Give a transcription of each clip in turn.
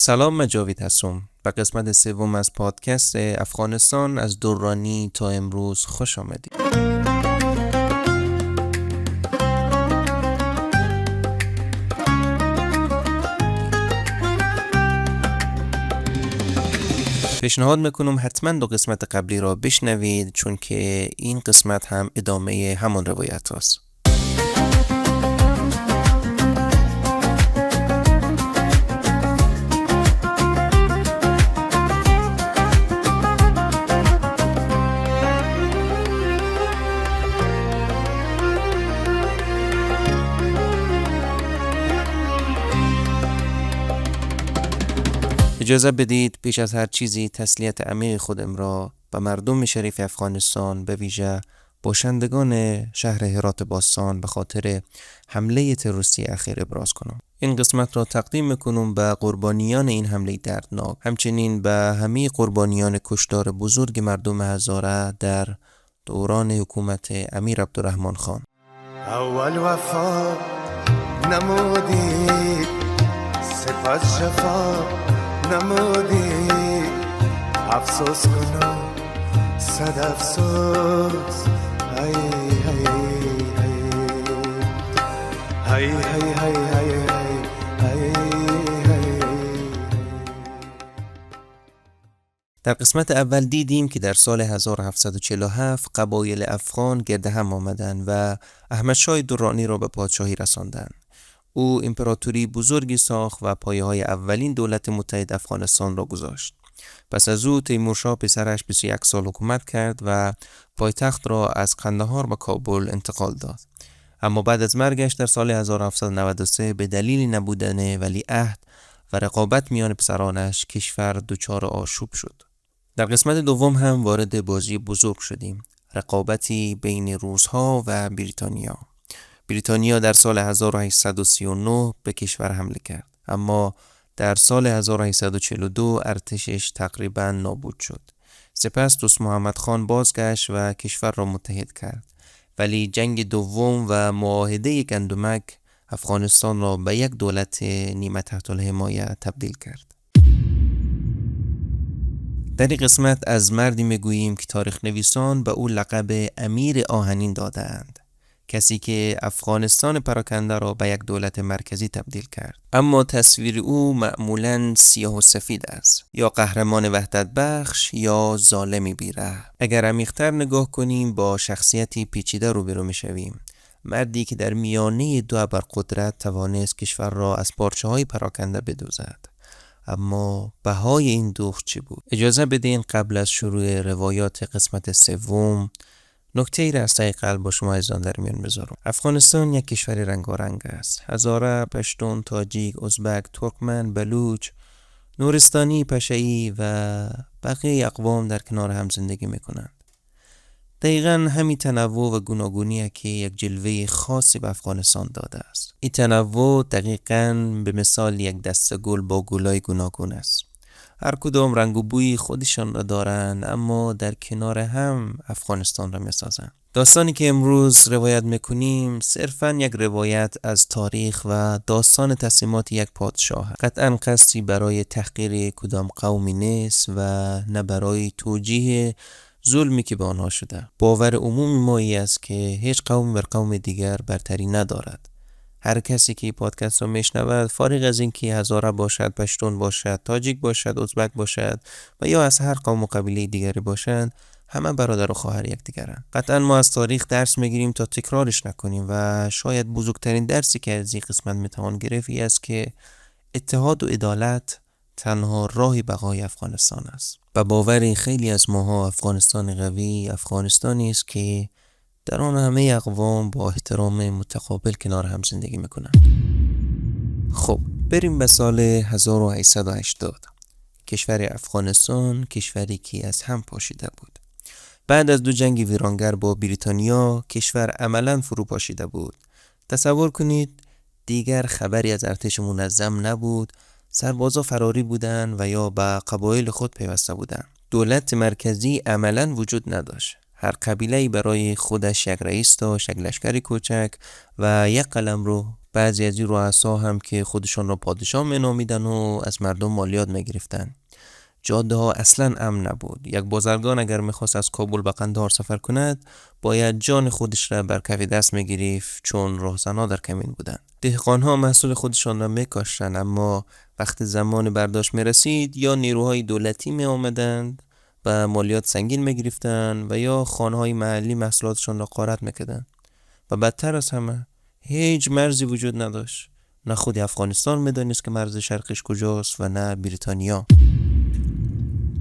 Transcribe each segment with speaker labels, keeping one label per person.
Speaker 1: سلام، من جاوید هستم. به قسمت سوم از پادکست افغانستان از دورانی تا امروز خوش آمدید. پیشنهاد میکنم حتما دو قسمت قبلی را بشنوید، چون که این قسمت هم ادامه همان روایت هاست. اجازه بدید پیش از هر چیزی تسلیت عمیق خودم را به مردم شریف افغانستان، به ویژه باشندگان شهر هرات باستان، به خاطر حمله تروریستی اخیر ابراز کنم. این قسمت را تقدیم میکنم به قربانیان این حمله دردناک، همچنین به همه قربانیان کشتار بزرگ مردم هزاره در دوران حکومت امیر عبدالرحمن خان.
Speaker 2: اول وفا نمودی، سپس جفا نمودی، افسوس کنم صد افسوس، های های های های های های های های.
Speaker 1: در قسمت اول دیدیم که در سال 1747 قبایل افغان گرد هم آمدند و احمد شاه درانی را به پادشاهی رساندند. او امپراتوری بزرگی ساخت و پایه‌های اولین دولت متحد افغانستان را گذاشت. پس از او تیمورشاه پسرش 21 سال حکومت کرد و پایتخت را از قندهار به کابل انتقال داد. اما بعد از مرگش در سال 1793 به دلیل نبودن ولیعهد و رقابت میان پسرانش کشور دچار آشوب شد. در قسمت دوم هم وارد بازی بزرگ شدیم، رقابتی بین روس‌ها و بریتانیا در سال 1839 به کشور حمله کرد، اما در سال 1842 ارتشش تقریبا نابود شد. سپس دوست محمد خان بازگشت و کشور را متحد کرد، ولی جنگ دوم و معاهده گندمک افغانستان را به یک دولت نیمه تحت الحمایه تبدیل کرد. در این قسمت از مردی میگوییم که تاریخ نویسان به او لقب امیر آهنین دادند، کسی که افغانستان پراکنده را به یک دولت مرکزی تبدیل کرد. اما تصویر او معمولاً سیاه و سفید است، یا قهرمان وحدت بخش یا ظالمی بی‌رحم. اگر عمیق‌تر نگاه کنیم با شخصیتی پیچیده روبرو می‌شویم، مردی که در میانه دو ابرقدرت توانست کشور را از پارچه‌های پراکنده بدوزد. اما بهای این دوخت چی بود؟ اجازه بدین قبل از شروع روایات قسمت سوم نکته ای را از ته قلب با شما عزیزان در میان بذارم. افغانستان یک کشور رنگارنگ است. هزاره، پشتون، تاجیک، ازبک، ترکمن، بلوچ، نورستانی، پشه‌ای و بقیه اقوام در کنار هم زندگی میکنند. دقیقاً همین تنوع و گوناگونی که یک جلوه خاصی به افغانستان داده است. این تنوع دقیقاً به مثال یک دسته گل با گلای گوناگون است. هر کدام رنگ و بوی خودشان را دارند، اما در کنار هم افغانستان را می‌سازند. داستانی که امروز روایت میکنیم صرفاً یک روایت از تاریخ و داستان تصمیمات یک پادشاه. قطعاً قصدی برای تحقیر کدام قومی نیست و نه برای توجیه ظلمی که به آنها شده. باور عمومی ما این است که هیچ قوم بر قوم دیگر برتری ندارد. هر کسی که پادکست رو میشنود، فارغ از این که هزاره باشد، پشتون باشد، تاجیک باشد، ازبک باشد و یا از هر قوم و قبیله دیگری باشند، همه برادر و خواهر یکدیگرند. قطعا ما از تاریخ درس میگیریم تا تکرارش نکنیم و شاید بزرگترین درسی که از این قسمت میتوان گرفت این است که اتحاد و عدالت تنها راه بقای افغانستان است. به باور خیلی از ماها افغانستان قوی افغانستانی است که در آن همه اقوام با احترام متقابل کنار هم زندگی میکنند. خب بریم به سال 1880. کشور افغانستان کشوری که از هم پاشیده بود. بعد از دو جنگ ویرانگر با بریتانیا کشور عملاً فرو پاشیده بود. تصور کنید دیگر خبری از ارتش منظم نبود، سربازا فراری بودند و یا به قبایل خود پیوسته بودند. دولت مرکزی عملاً وجود نداشت. هر قبیله‌ای برای خودش یک رئیس داشت، یک لشکر کوچک و یک قلمرو بعضی از این رؤسا هم که خودشان را پادشاه مینامیدن و از مردم مالیات میگرفتن. جاده ها اصلا امن نبود. یک بازرگان اگر میخواست از کابل به قندهار سفر کند باید جان خودش را بر کف دست میگرفت، چون راهزنها در کمین بودند. دهقان ها محصول خودشان را میکاشتند، اما وقت زمان برداشت میرسید یا نیروهای دولتی می آمدند و مالیات سنگین میگرفتند و یا خانهای محلی محصولاتشان را غارت میکردند. و بدتر از همه هیچ مرزی وجود نداشت. نه خود افغانستان میدانست که مرز شرقش کجاست و نه بریتانیا.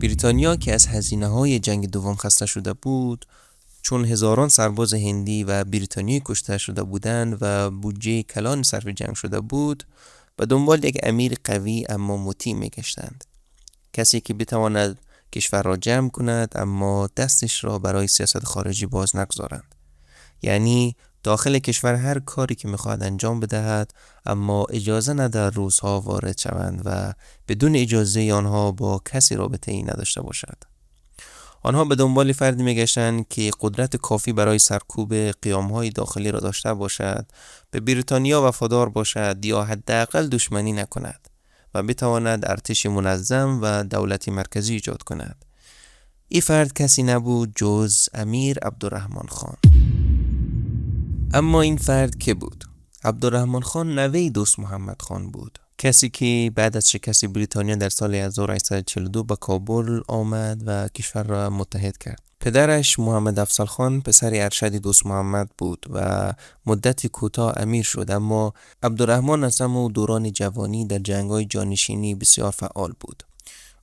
Speaker 1: بریتانیا که از هزینه‌های جنگ دوم خسته شده بود، چون هزاران سرباز هندی و بریتانیایی کشته شده بودند و بودجه کلان صرف جنگ شده بود، به دنبال یک امیر قوی اما مطیع می‌گشتند. کسی که بتواند کشور را جمع کند اما دستش را برای سیاست خارجی باز نگذارند. یعنی داخل کشور هر کاری که میخواهد انجام بدهد، اما اجازه ندهد روس‌ها وارد شوند و بدون اجازه آنها با کسی رابطه ای نداشته باشد. آنها به دنبال فردی میگشتند که قدرت کافی برای سرکوب قیام‌های داخلی را داشته باشد، به بریتانیا وفادار باشد یا حداقل دشمنی نکند و بتواند ارتش منظم و دولتی مرکزی ایجاد کند. این فرد کسی نبود جز امیر عبدالرحمن خان. اما این فرد که بود؟ عبدالرحمن خان نوه دوست محمد خان بود، کسی که بعد از شکست بریتانیا در سال 1842 به کابل آمد و کشور را متحد کرد. پدرش محمد افضل خان پسر ارشد دوست محمد بود و مدتی کوتاه امیر شد، اما عبدالرحمن از همون دوران جوانی در جنگ‌های جانشینی بسیار فعال بود.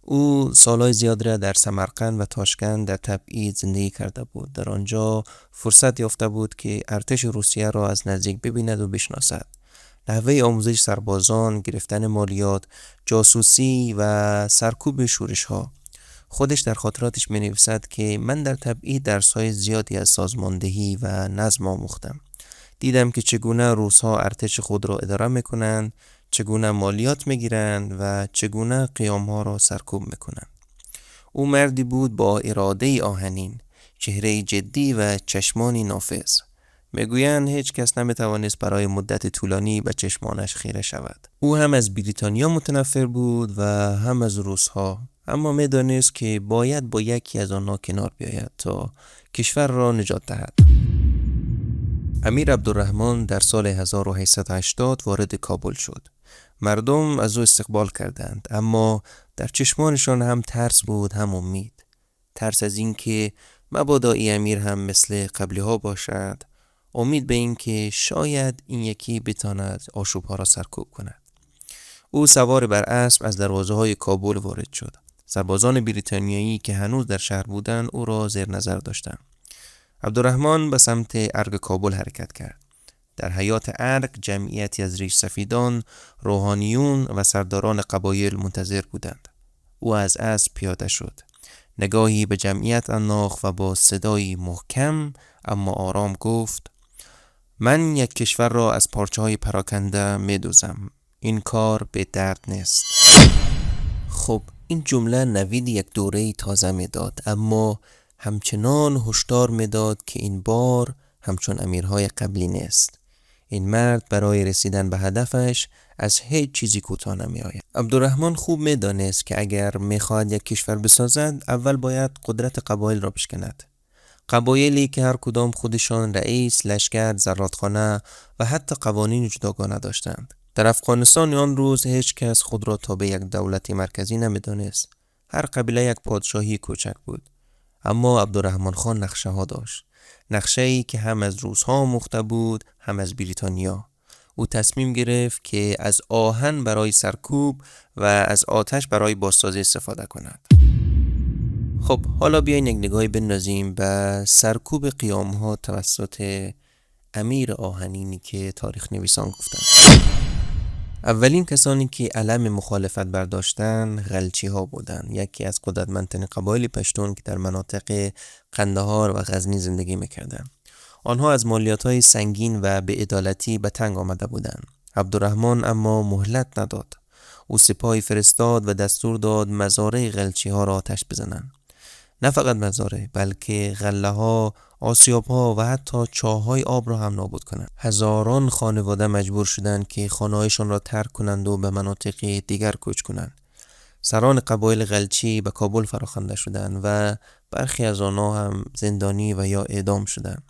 Speaker 1: او سالهای زیاد را در سمرقند و تاشکند در تبعید زندگی کرده بود. در آنجا فرصت یافته بود که ارتش روسیه را از نزدیک ببیند و بشناسد. نحوه آموزش سربازان، گرفتن مالیات، جاسوسی و سرکوب شورش ها. خودش در خاطراتش می نویسد که من در تبعید درس‌های زیادی از سازماندهی و نظم آموختم. دیدم که چگونه روس‌ها ارتش خود را اداره میکنند، چگونه مالیات میگیرند و چگونه قیام‌ها را سرکوب میکنند. او مردی بود با اراده آهنین، چهره جدی و چشمانی نافذ. میگویند هیچ کس نمیتوانست برای مدت طولانی به چشمانش خیره شود. او هم از بریتانیا متنفر بود و هم از روس‌ها، اما میدانست که باید با یکی از آنها کنار بیاید تا کشور را نجات دهد. امیر عبدالرحمن در سال 1880 وارد کابل شد. مردم از او استقبال کردند، اما در چشمانشان هم ترس بود هم امید. ترس از این که مبادا این امیر هم مثل قبلی ها باشد، امید به این که شاید این یکی بتاند آشوبها را سرکوب کند. او سوار بر اسب از دروازه های کابل وارد شد. سربازان بریتانیایی که هنوز در شهر بودند او را زیر نظر داشتند. عبدالرحمن به سمت ارگ کابل حرکت کرد. در حیات ارگ جمعیتی از ریش سفیدان، روحانیون و سرداران قبایل منتظر بودند. او از اسب پیاده شد. نگاهی به جمعیت انداخت و با صدایی محکم اما آرام گفت: من یک کشور را از پارچه‌های پراکنده می‌دوزم. این کار به درد نیست. خب این جمله نوید یک دوره تازه میداد، اما همچنان هشدار میداد که این بار همچون امیرهای قبلی نیست. این مرد برای رسیدن به هدفش از هیچ چیزی کوتاه نمی‌آید. عبدالرحمن خوب می‌دانست که اگر می‌خواهد یک کشور بسازد، اول باید قدرت قبایل را بشکند. قبایلی که هر کدام خودشان رئیس، لشکر، زرادخانه و حتی قوانین جداگانه داشتند. در افغانستان آن روز هیچ کس خود را تابع یک دولت مرکزی نمی‌دانست. هر قبیله یک پادشاهی کوچک بود. اما عبدالرحمن خان نقشه ها داشت. نقشه‌ای که هم از روس‌ها آموخته بود، هم از بریتانیا. او تصمیم گرفت که از آهن برای سرکوب و از آتش برای بازسازی استفاده کند. خب حالا بیاین یک نگاهی بندازیم به سرکوب قیام‌ها توسط امیر آهنینی که تاریخ نویسان گفتند. اولین کسانی که علم مخالفت برداشتن غلچی ها بودند، یکی از قدرتمندترین قبایل پشتون که در مناطق قندهار و غزنی زندگی میکردند. آنها از مالیات‌های سنگین و بی‌عدالتی به تنگ آمده بودند. عبدالرحمن اما مهلت نداد. او سپاهی فرستاد و دستور داد مزارع غلچی ها را آتش بزنند. نه فقط مزارع، بلکه غله ها، آسیاب‌ها و حتی چاه‌های آب را هم نابود کنند. هزاران خانواده مجبور شدند که خانه‌هایشان را ترک کنند و به مناطق دیگر کوچ کنند. سران قبایل غلچی به کابل فراخوانده شدند و برخی از آنها هم زندانی و یا اعدام شدند.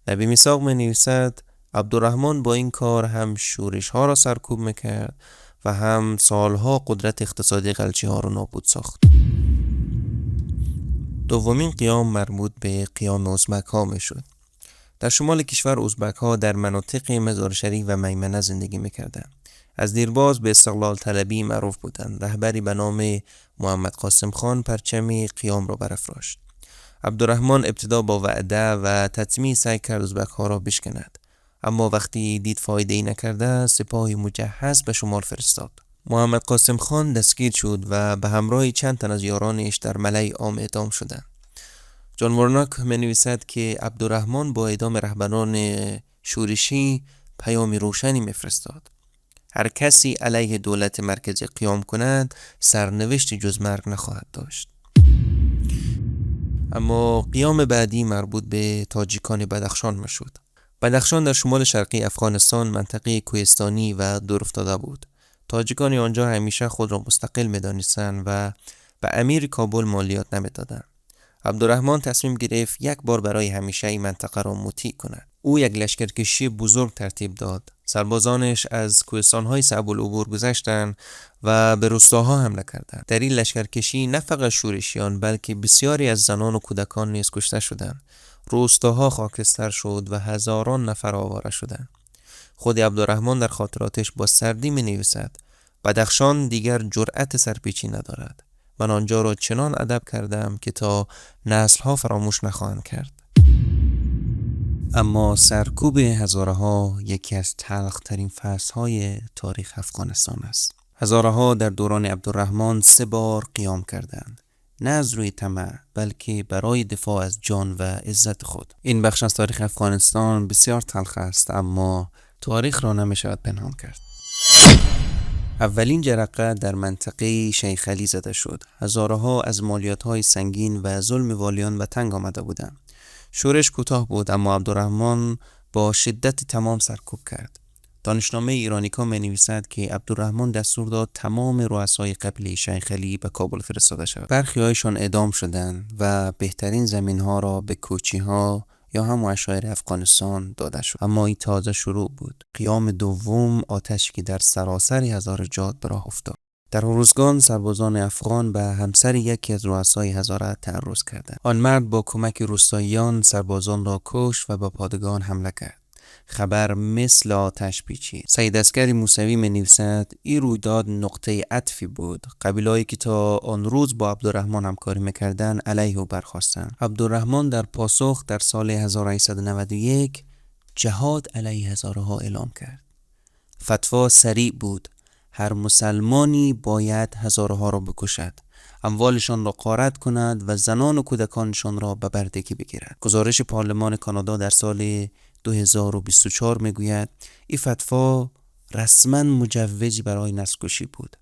Speaker 1: نبی میثاق می‌نویسد عبدالرحمن با این کار هم شورش ها را سرکوب میکرد و هم سالها قدرت اقتصادی غلچی ها را نابود ساخت. دومین قیام مربوط به قیام ازبک ها میشد. در شمال کشور ازبک ها در مناطق مزار شریف و میمنه زندگی میکردند. از دیرباز به استقلال طلبی معروف بودند. رهبری به نام محمد قاسم خان پرچم قیام را برافراشت. عبدالرحمن ابتدا با وعده و تطمیع سعی کرد ازبک ها را بشکند، اما وقتی دید فایده ای نکرده سپاهی مجهز به شمال فرستاد. محمد قاسم خان دستگیر شد و به همراه چند تن از یارانش در ملأ عام اعدام شدند. جان ورناک می‌نویسد که عبدالرحمن با اعدام رهبران شورشی پیامی روشنی می‌فرستاد: هر کسی علیه دولت مرکزی قیام کند سرنوشتی جز مرگ نخواهد داشت. اما قیام بعدی مربوط به تاجیکان بدخشان میشد. بدخشان در شمال شرقی افغانستان منطقه کوهستانی و دورافتاده بود. تاجیکان آنجا همیشه خود را مستقل می‌دانستند و به امیر کابل مالیات نمی‌دادند. عبدالرحمن تصمیم گرفت یک بار برای همیشه این منطقه را مطیع کند. او یک لشکرکشی بزرگ ترتیب داد. سربازانش از کوهستان‌های صعب العبور گذشتند و به روستاها حمله کردند. در این لشکرکشی نه فقط شورشیان بلکه بسیاری از زنان و کودکان نیز کشته شدند. روستاها خاکستر شد و هزاران نفر آواره شدند. خود عبدالرحمن در خاطراتش با سردی می‌نویسد: بدخشان دیگر جرأت سرپیچی ندارد. من آنجا را چنان ادب کردم که تا نسل‌ها فراموش نخواهند کرد. اما سرکوب هزاره‌ها یکی از تلخ‌ترین فصل‌های تاریخ افغانستان است. هزاره‌ها در دوران عبدالرحمن 3 بار قیام کردند، نه از روی طمع بلکه برای دفاع از جان و عزت خود. این بخش از تاریخ افغانستان بسیار تلخ است، اما تاریخ را نمی‌شود پنهان کرد. اولین جرقه در منطقه شیخ علی زده شد. هزارها از مالیات‌های سنگین و ظلم والیان به تنگ آمده بودند. شورش کوتاه بود، اما عبدالرحمن با شدت تمام سرکوب کرد. دانشنامه ایرانیکا می‌نویسد که عبدالرحمن دستور داد تمام رؤسای قبیله شیخ علی به کابل فرستاده شود. برخی‌هایشان اعدام شدند و بهترین زمین‌ها را به کوچی‌ها یا هم اشایر افغانستان داده شد. اما این تازه شروع بود. قیام دوم آتشی که در سراسر هزاره جات به راه افتاد. در هروزگان سربازان افغان به همسر یکی از رؤسای هزاره تعرض کردند. آن مرد با کمک روستاییان سربازان را کشت و به پادگان حمله کرد. خبر مثل آتش پیچید. سید عسکری موسوی می‌نویسد این رویداد نقطه عطفی بود. قبیله‌ای که تا آن روز با عبدالرحمن همکاری می‌کردند علیه او برخاستند. عبدالرحمن در پاسخ در سال 1891 جهاد علیه هزاره‌ها اعلام کرد. فتوا سریع بود: هر مسلمانی باید هزاره‌ها را بکشد، اموالشان را غارت کند و زنان و کودکانشان را به بردگی بگیرد. گزارش پارلمان کانادا در سال 2024 میگوید این فتوا رسما مجوزی برای نسل‌کشی بود.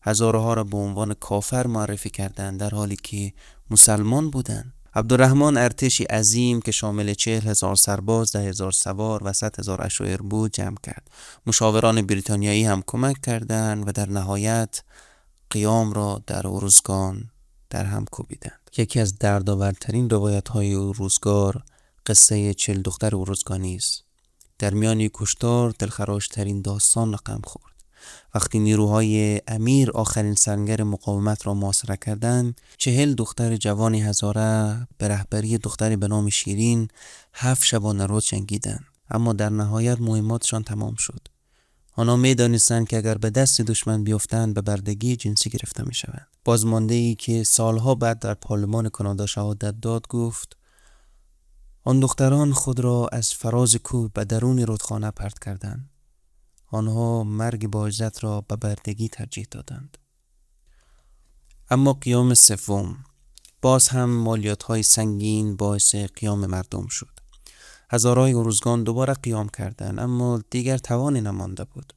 Speaker 1: هزارها را به عنوان کافر معرفی کردند در حالی که مسلمان بودند. عبدالرحمن ارتشی عظیم که شامل 40,000 سرباز، 10,000 سوار و 100,000 اشایر بود جمع کرد. مشاوران بریتانیایی هم کمک کردند و در نهایت قیام را در ارزگان در هم کوبیدند. یکی از دردآورترین روایت‌های روزگار قصه 40 دختر ارزگانی است. در میان کشتار دلخراش‌ترین داستان رقم خورد. وقتی نیروهای امیر آخرین سنگر مقاومت را محاصره کردند، 40 دختر جوان هزاره به رهبری دختری به نام شیرین 7 شبانه روز جنگیدند، اما در نهایت مهماتشان تمام شد. آنها می‌دانستند که اگر به دست دشمن بیفتند به بردگی جنسی گرفته می‌شوند. بازمانده‌ای که سالها بعد در پارلمان کانادا شهادت داد گفت: آن دختران خود را از فراز کوه به درون رودخانه پرت کردند. آنها مرگ با عزت را به بردگی ترجیح دادند. اما قیام سوم باز هم مالیات‌های سنگین باعث قیام مردم شد. هزارهای ارزگان دوباره قیام کردند، اما دیگر توانی نمانده بود.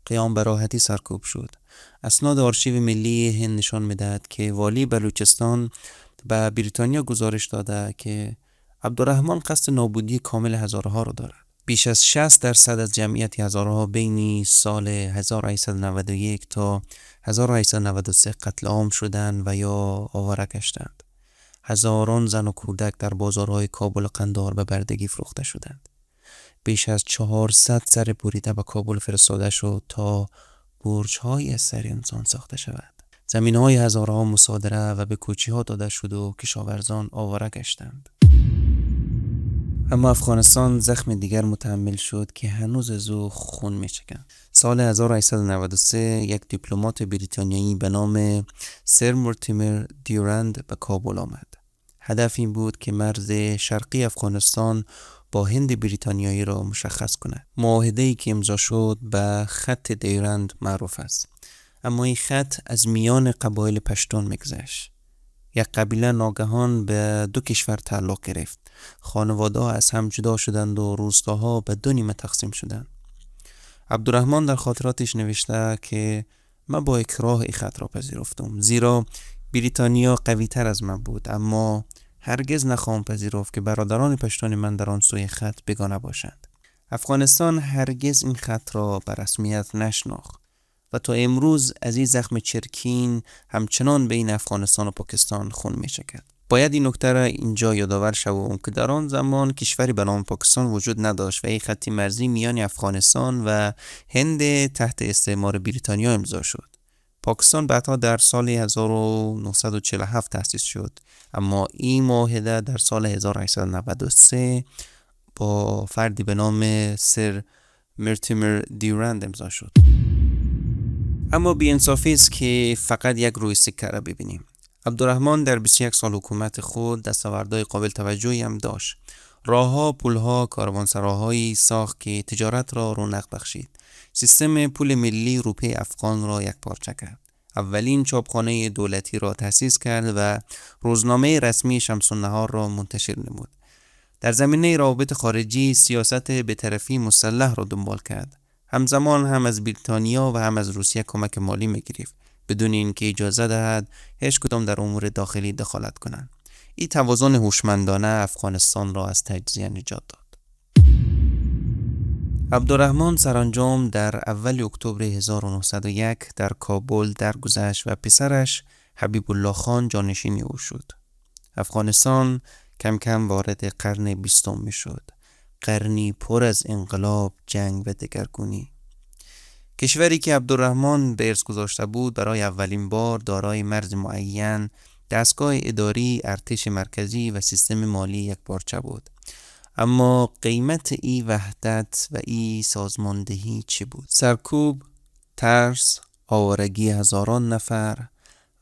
Speaker 1: قیام به راحتی سرکوب شد. اسناد آرشیو ملی هند نشان می‌دهد که والی بلوچستان به بریتانیا گزارش داده که عبدالرحمن قصد نابودی کامل هزاره‌ها را دارد. بیش از 60% از جمعیت هزاره‌ها بین سال 1891 تا 1893 قتل عام شدند و یا آواره گشتند. هزاران زن و کودک در بازارهای کابل و قندهار به بردگی فروخته شدند. بیش از 400 سر بریده به کابل فرستاده شد تا برج‌های از سر انسان ساخته شود. زمین‌های هزارها مصادره و به کوچی‌ها داده شد و کشاورزان آواره گشتند. اما افغانستان زخم دیگر متحمل شد که هنوز از او خون می‌چکد. سال 1893 یک دیپلمات بریتانیایی به نام سر مورتیمر دیورند به کابل آمد. هدف این بود که مرز شرقی افغانستان با هند بریتانیایی را مشخص کند. معاهده‌ای که امضا شد به خط دیورند معروف است. اما این خط از میان قبایل پشتون میگذشت. یک قبیله ناگهان به دو کشور تعلق گرفت. خانواده‌ها از هم جدا شدند و روستاها به دو نیمه تقسیم شدند. عبدالرحمن در خاطراتش نوشته که من با اکراه این خط را پذیرفتم، زیرا بریتانیا قوی تر از من بود، اما هرگز نخواهم پذیرفت که برادران پشتون من در آن سوی خط بیگانه باشند. افغانستان هرگز این خط را به رسمیت نشناخت و تا امروز از این زخم چرکین همچنان بین افغانستان و پاکستان خون می‌چکد. باید این نکته را اینجا یادآور شوم که در آن زمان کشوری به نام پاکستان وجود نداشت و این خط مرزی میان افغانستان و هند تحت استعمار بریتانیا امضا شد. پاکستان بعدها در سال 1947 تأسیس شد، اما این معاهده در سال 1893 با فردی به نام سر مورتیمر دیورند امضا شد. اما بی‌انصافی است که فقط یک روی سکه را ببینیم. عبدالرحمن در 21 سال حکومت خود دستاوردهای قابل توجهی هم داشت. راهها، پلها، کاروانسراهایی ساخت که تجارت را رونق بخشید. سیستم پول ملی روپه افغان را یکپارچه کرد. اولین چاپخانه دولتی را تأسیس کرد و روزنامه رسمی شمس النهار را منتشر نمود. در زمینه روابط خارجی سیاست بی‌طرفی مسلح را دنبال کرد. همزمان هم از بریتانیا و هم از روسیه کمک مالی می‌گرفت، بدون اینکه اجازه دهد هیچ کدام در امور داخلی دخالت کنند. این توازن هوشمندانه افغانستان را از تجزیه نجات داد. عبدالرحمن سرانجام در اول اکتبر 1901 در کابل درگذشت و پسرش حبیب الله خان جانشین او شد. افغانستان کم کم وارد قرن 20 می شد. قرنی پر از انقلاب، جنگ و دگرگونی. کشوری که عبدالرحمن به ارث گذاشته بود برای اولین بار دارای مرز معین، دستگاه اداری، ارتش مرکزی و سیستم مالی یکپارچه بود. اما قیمت ای وحدت و ای سازماندهی چی بود؟ سرکوب، ترس، آوارگی هزاران نفر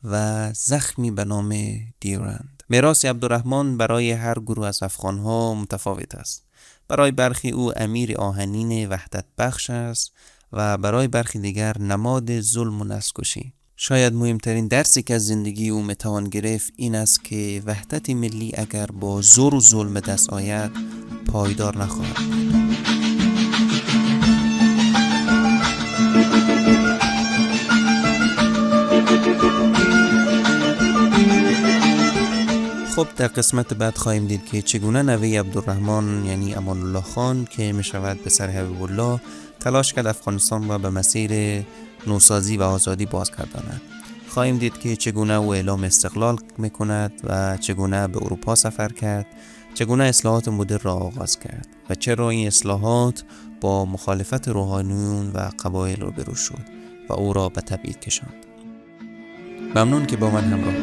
Speaker 1: و زخمی به نام دیورند. میراث عبدالرحمن برای هر گروه از افغانها متفاوت است. برای برخی او امیر آهنین وحدت بخش است و برای برخی دیگر نماد ظلم و نسل‌کشی. شاید مهمترین درسی که از زندگی او میتوان گرفت این است که وحدت ملی اگر با زور و ظلم دست آید پایدار نخواهد. خب در قسمت بعد خواهیم دید که چگونه نوه عبدالرحمن یعنی امان الله خان که می شود پسر حبیب الله تلاش کرد افغانستان را به مسیر نوسازی و آزادی بازگرداند. خواهیم دید که چگونه او اعلام استقلال میکند و چگونه به اروپا سفر کرد، چگونه اصلاحات مدرن را آغاز کرد و چرا این اصلاحات با مخالفت روحانیون و قبایل روبرو شد و او را به تبعید کشاند. ممنون که با من همراه